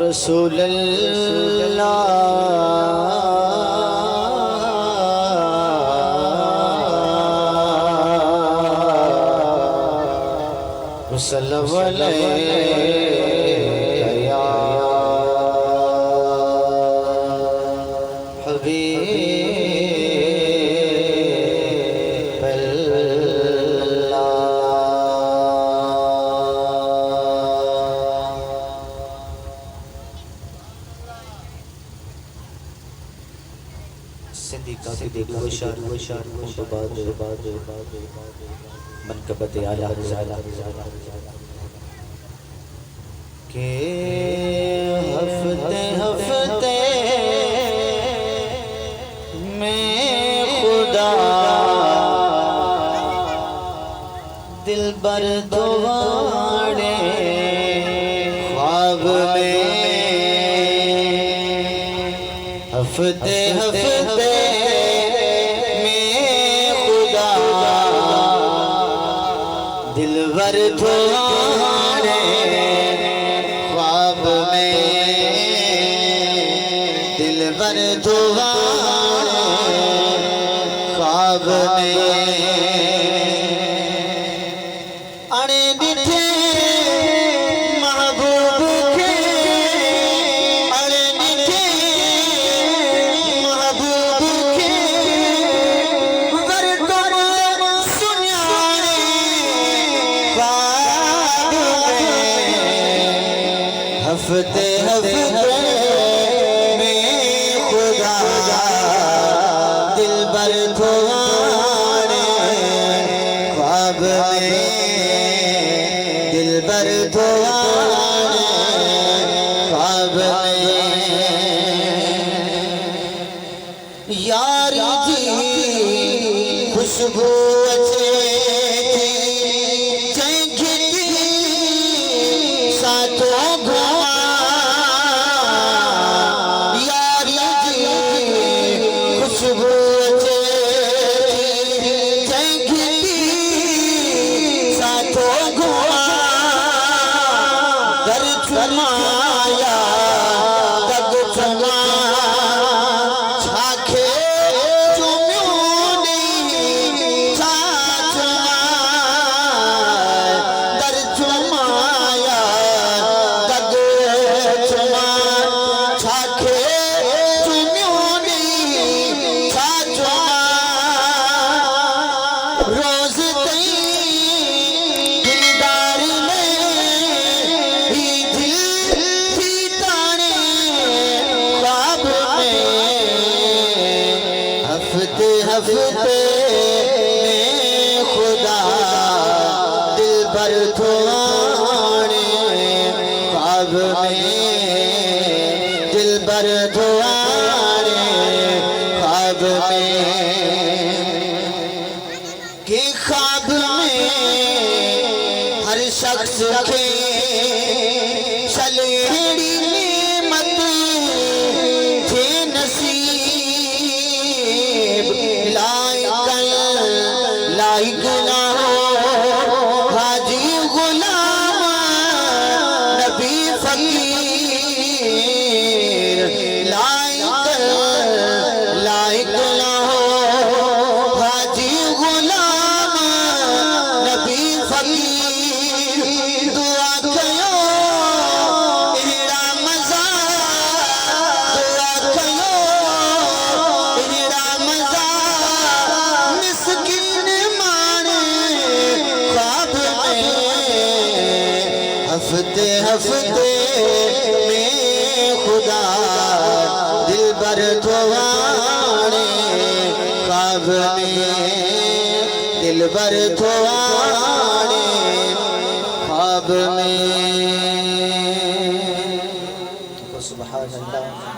रसूल अल्लाह सल्लल्लाहु अलैहि या हबीब अल्लाह। सिद्दीक़ वशार तो बाद मनकबत आला के हफ्ते हफ्ते में खुदा दिल बर दुआरे ख्वाब में हफ्ते हफ्ते दिलबर तुम्हारे ख्वाब में दिलबर तुम्हारे ख्वाब में अरे दिखे महबूब के अरे दिखे महबूब के वर तुम सुनियारे हफ्ते हफ्ते में खुदा दिल बर तुम्हारे ख्वाब में दिल बर तुम्हारे ख्वाब में यारी जी खुशबू अच्छे हफ्ते में खुदा दिल बर तुम्हारे ख्वाब में दिल बर तुम्हारे ख्वाब में कि ख्वाब में हर शख्स के सलेड़ी नेमत थे नसीब लाइक ना हो हाजी गुलाम नबी फकीर लाइक ना हो हाजी गुलाम नबी फकीर दुआ कयो इहड़ा मज़ा दुआ कयो इहड़ा मज़ा मिस्किन हफ्ते हफ्ते में खुदा दिल बर तुम्हारे ख्वाब में दिल बर तुम्हारे ख्वाब में। सुभान अल्लाह।